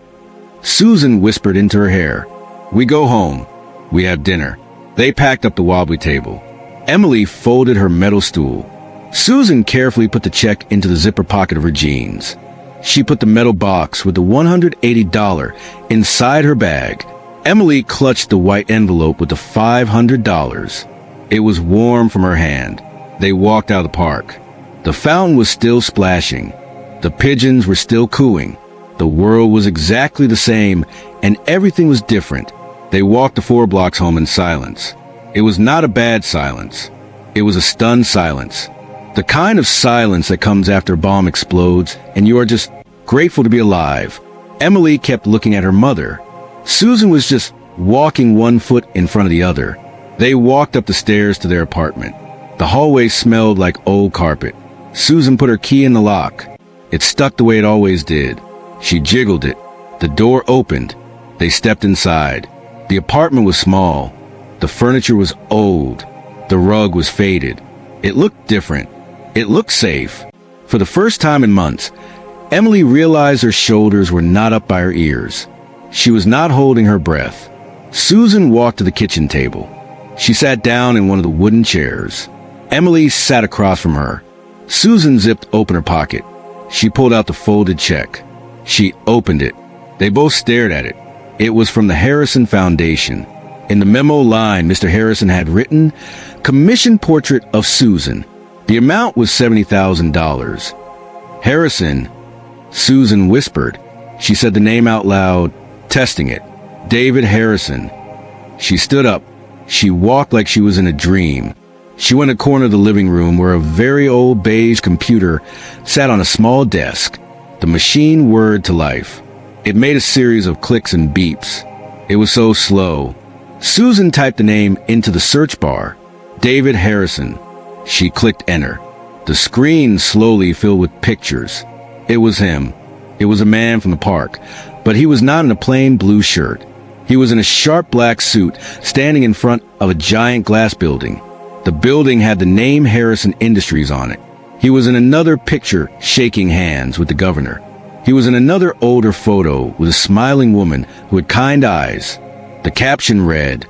Susan whispered into her hair. We go home. We have dinner. They packed up the wobbly table. Emily folded her metal stool. Susan carefully put the check into the zipper pocket of her jeans. She put the metal box with the $180 inside her bag. Emily clutched the white envelope with the $500. It was warm from her hand. They walked out of the park. The fountain was still splashing. The pigeons were still cooing. The world was exactly the same, and everything was different. They walked the 4 blocks home in silence. It was not a bad silence. It was a stunned silence. The kind of silence that comes after a bomb explodes, and you are just grateful to be alive. Emily kept looking at her mother. Susan was just walking one foot in front of the other. They walked up the stairs to their apartment. The hallway smelled like old carpet. Susan put her key in the lock. It stuck the way it always did. She jiggled it. The door opened. They stepped inside. The apartment was small. The furniture was old. The rug was faded. It looked different. It looked safe. For the first time in months, Emily realized her shoulders were not up by her ears. She was not holding her breath. Susan walked to the kitchen table. She sat down in one of the wooden chairs. Emily sat across from her. Susan zipped open her pocket. She pulled out the folded check. She opened it. They both stared at it. It was from the Harrison Foundation. In the memo line, Mr. Harrison had written, "Commission portrait of Susan." The amount was $70,000. Harrison, Susan whispered. She said the name out loud, testing it. David Harrison. She stood up. She walked like she was in a dream. She went to the corner of the living room where a very old beige computer sat on a small desk. The machine whirred to life. It made a series of clicks and beeps. It was so slow. Susan typed the name into the search bar. David Harrison. She clicked enter. The screen slowly filled with pictures. It was him. It was a man from the park, But he was not in a plain blue shirt. He was in a sharp black suit, standing in front of a giant glass building. The building had the name Harrison Industries on it. He was in another picture, shaking hands with the governor. He was in another older photo with a smiling woman who had kind eyes. The caption read,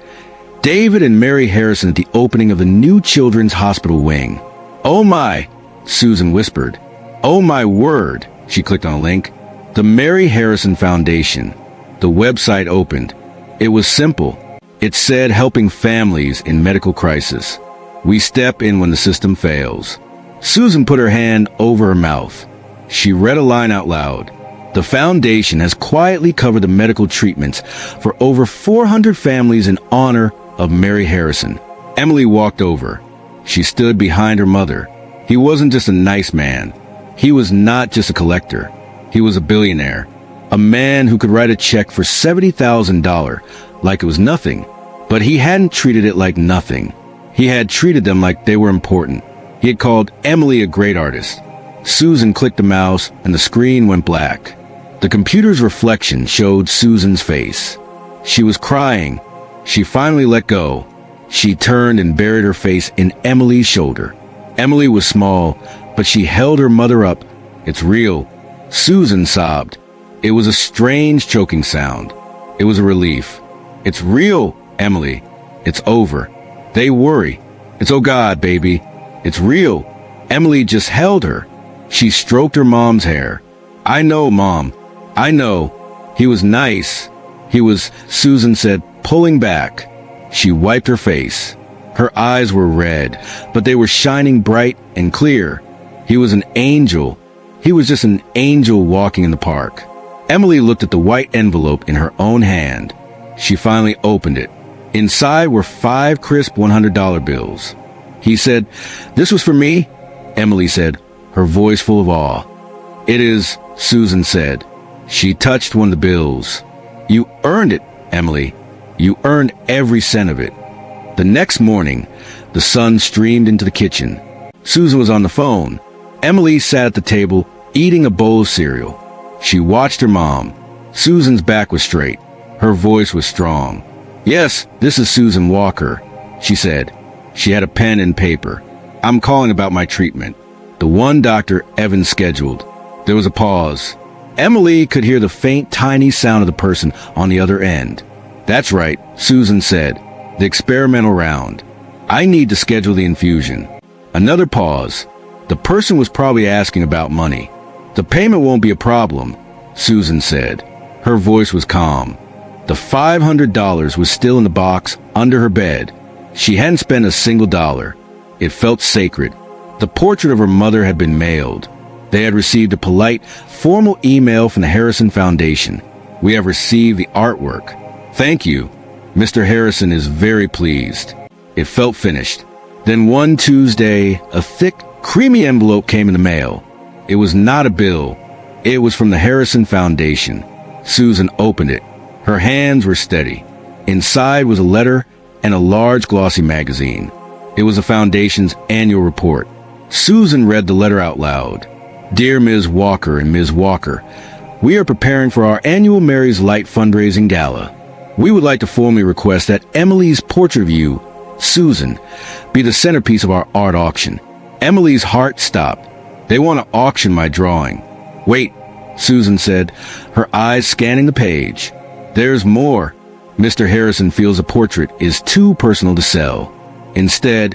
"David and Mary Harrison at the opening of the new children's hospital wing." "Oh my," Susan whispered. "Oh my word." She clicked on a link. The Mary Harrison Foundation. The website opened. It was simple. It said helping families in medical crisis. We step in when the system fails. Susan put her hand over her mouth. She read a line out loud. The foundation has quietly covered the medical treatments for over 400 families in honor of Mary Harrison. Emily walked over. She stood behind her mother. He wasn't just a nice man. He was not just a collector. He was a billionaire. A man who could write a check for $70,000 like it was nothing. But he hadn't treated it like nothing. He had treated them like they were important. He had called Emily a great artist. Susan clicked the mouse and the screen went black. The computer's reflection showed Susan's face. She was crying. She finally let go. She turned and buried her face in Emily's shoulder. Emily was small, but she held her mother up. "It's real." Susan sobbed. It was a strange choking sound. It was a relief. "It's real, Emily. It's over. They worry. It's oh God, baby. It's real." Emily just held her. She stroked her mom's hair. "I know, Mom. I know. He was nice. He was," Susan said, pulling back. She wiped her face. Her eyes were red, but they were shining bright and clear. He was an angel. He was just an angel walking in the park. Emily looked at the white envelope in her own hand. She finally opened it. Inside were 5 crisp $100 bills. He said, "This was for me?" Emily said, her voice full of awe. "It is," Susan said. She touched one of the bills. "You earned it, Emily. You earned every cent of it." The next morning, the sun streamed into the kitchen. Susan was on the phone. Emily sat at the table, eating a bowl of cereal. She watched her mom. Susan's back was straight. Her voice was strong. "Yes, this is Susan Walker," she said. She had a pen and paper. "I'm calling about my treatment. The one Dr. Evans scheduled." There was a pause. Emily could hear the faint, tiny sound of the person on the other end. "That's right," Susan said. "The experimental round. I need to schedule the infusion." Another pause. The person was probably asking about money. "The payment won't be a problem," Susan said. Her voice was calm. The $500 was still in the box under her bed. She hadn't spent a single dollar. It felt sacred. The portrait of her mother had been mailed. They had received a polite, formal email from the Harrison Foundation. "We have received the artwork. Thank you. Mr. Harrison is very pleased." It felt finished. Then one Tuesday, a thick, creamy envelope came in the mail. It was not a bill. It was from the Harrison Foundation. Susan opened it. Her hands were steady. Inside was a letter and a large glossy magazine. It was the Foundation's annual report. Susan read the letter out loud. "Dear Ms. Walker and Ms. Walker, we are preparing for our annual Mary's Light fundraising gala. We would like to formally request that Emily's portrait of you, Susan, be the centerpiece of our art auction." Emily's heart stopped. "They want to auction my drawing." "Wait," Susan said, her eyes scanning the page. "There's more. Mr. Harrison feels the portrait is too personal to sell. Instead,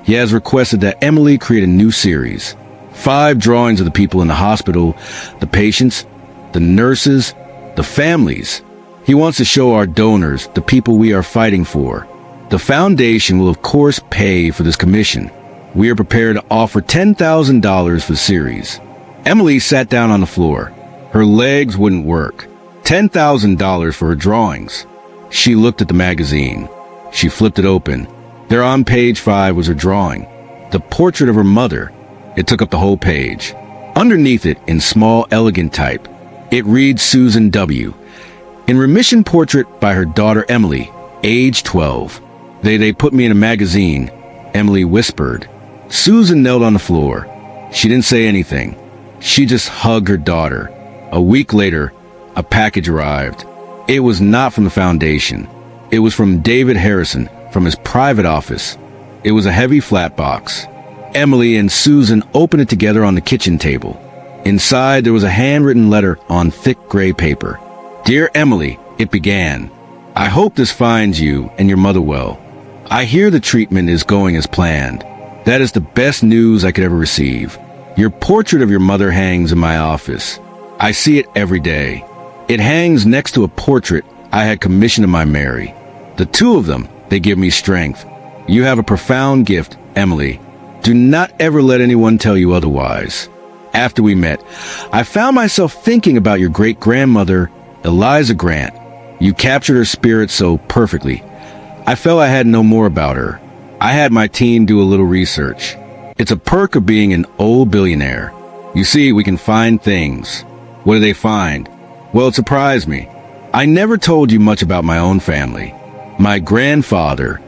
he has requested that Emily create a new series. 5 drawings of the people in the hospital, the patients, the nurses, the families. He wants to show our donors, the people we are fighting for. The foundation will of course pay for this commission. We are prepared to offer $10,000 for the series." Emily sat down on the floor. Her legs wouldn't work. $10,000 for her drawings. She looked at the magazine. She flipped it open. There on page 5 was her drawing. The portrait of her mother. It took up the whole page. Underneath it, in small, elegant type, it reads Susan W. In remission portrait by her daughter Emily, age 12. They put me in a magazine, Emily whispered. Susan knelt on the floor. She didn't say anything. She just hugged her daughter. A week later, a package arrived. It was not from the foundation. It was from David Harrison, from his private office. It was a heavy flat box. Emily and Susan opened it together on the kitchen table. Inside, there was a handwritten letter on thick gray paper. "Dear Emily," it began, "I hope this finds you and your mother well. I hear the treatment is going as planned. That is the best news I could ever receive. Your portrait of your mother hangs in my office. I see it every day. It hangs next to a portrait I had commissioned of my Mary. The two of them, they give me strength. You have a profound gift, Emily. Do not ever let anyone tell you otherwise." After we met, I found myself thinking about your great-grandmother, Eliza Grant. You captured her spirit so perfectly. I felt I had to know more about her. I had my team do a little research. It's a perk of being an old billionaire. You see, we can find things. What did they find? Well, it surprised me. I never told you much about my own family. My grandfather,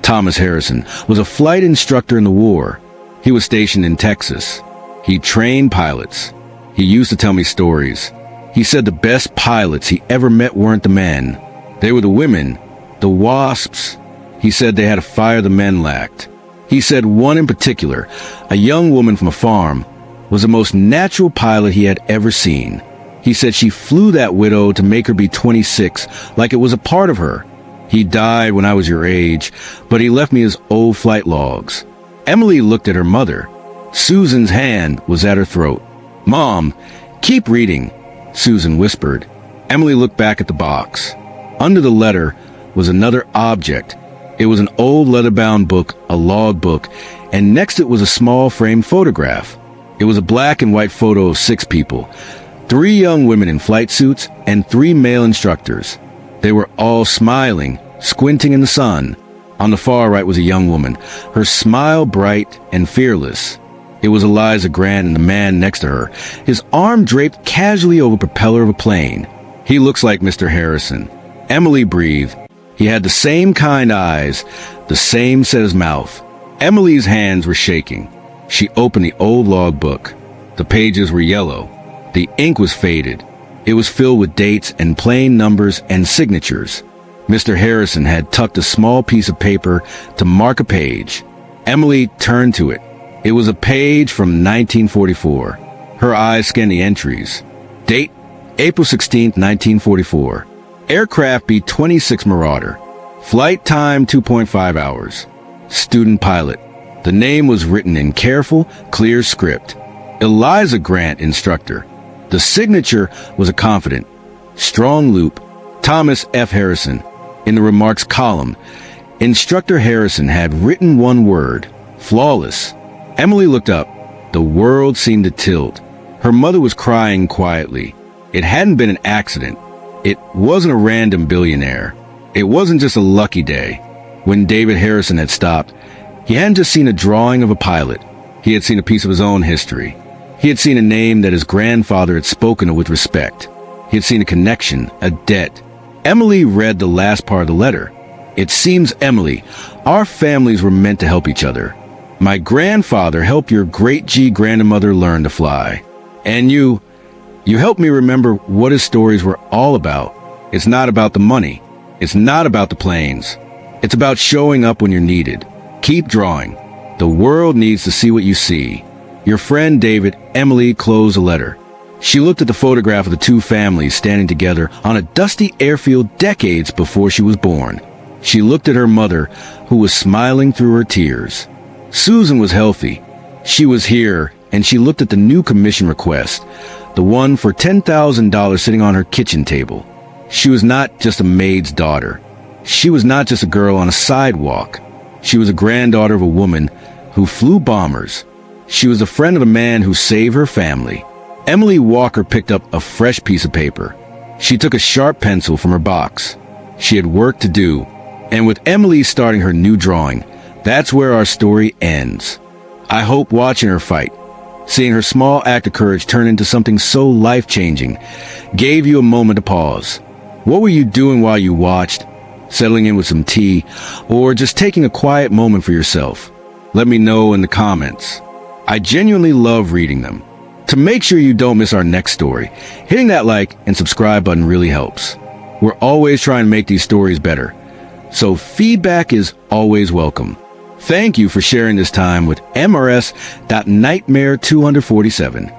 Thomas Harrison, was a flight instructor in the war. He was stationed in Texas. He trained pilots. He used to tell me stories. He said the best pilots he ever met weren't the men. They were the women, the wasps. He said they had a fire the men lacked. He said one in particular, a young woman from a farm, was the most natural pilot he had ever seen. He said she flew that widow to make her be 26, like it was a part of her. He died when I was your age, but he left me his old flight logs. Emily looked at her mother. Susan's hand was at her throat. "Mom, keep reading," Susan whispered. Emily looked back at the box. Under the letter was another object. It was an old leather-bound book, a log book, and next it was a small framed photograph. It was a black and white photo of 6 people, 3 young women in flight suits and 3 male instructors. They were all smiling, squinting in the sun. On the far right was a young woman, her smile bright and fearless. It was Eliza Grant and the man next to her, his arm draped casually over the propeller of a plane. "He looks like Mr. Harrison." Emily breathed. He had the same kind eyes, the same set as mouth. Emily's hands were shaking. She opened the old log book. The pages were yellow. The ink was faded. It was filled with dates and plain numbers and signatures. Mr. Harrison had tucked a small piece of paper to mark a page. Emily turned to it. It was a page from 1944. Her eyes scanned the entries. Date, April 16, 1944. Aircraft B-26 Marauder. Flight time 2.5 hours. Student pilot. The name was written in careful, clear script. Eliza Grant, instructor. The signature was a confident. Strong loop. Thomas F. Harrison. In the remarks column, Instructor Harrison had written one word, flawless. Emily looked up. The world seemed to tilt. Her mother was crying quietly. It hadn't been an accident. It wasn't a random billionaire. It wasn't just a lucky day. When David Harrison had stopped, he hadn't just seen a drawing of a pilot. He had seen a piece of his own history. He had seen a name that his grandfather had spoken of with respect. He had seen a connection, a debt. Emily read the last part of the letter. "It seems, Emily, our families were meant to help each other. My grandfather helped your great-grandmother learn to fly. And you helped me remember what his stories were all about. It's not about the money. It's not about the planes. It's about showing up when you're needed. Keep drawing. The world needs to see what you see. Your friend David." Emily closed the letter. She looked at the photograph of the two families standing together on a dusty airfield decades before she was born. She looked at her mother, who was smiling through her tears. Susan was healthy. She was here, and she looked at the new commission request, the one for $10,000 sitting on her kitchen table. She was not just a maid's daughter. She was not just a girl on a sidewalk. She was a granddaughter of a woman who flew bombers. She was a friend of a man who saved her family. Emily Walker picked up a fresh piece of paper. She took a sharp pencil from her box. She had work to do, and with Emily starting her new drawing, that's where our story ends. I hope watching her fight, seeing her small act of courage turn into something so life-changing, gave you a moment to pause. What were you doing while you watched? Settling in with some tea, or just taking a quiet moment for yourself? Let me know in the comments. I genuinely love reading them. To make sure you don't miss our next story, hitting that like and subscribe button really helps. We're always trying to make these stories better, so feedback is always welcome. Thank you for sharing this time with MRS.Nightmare247.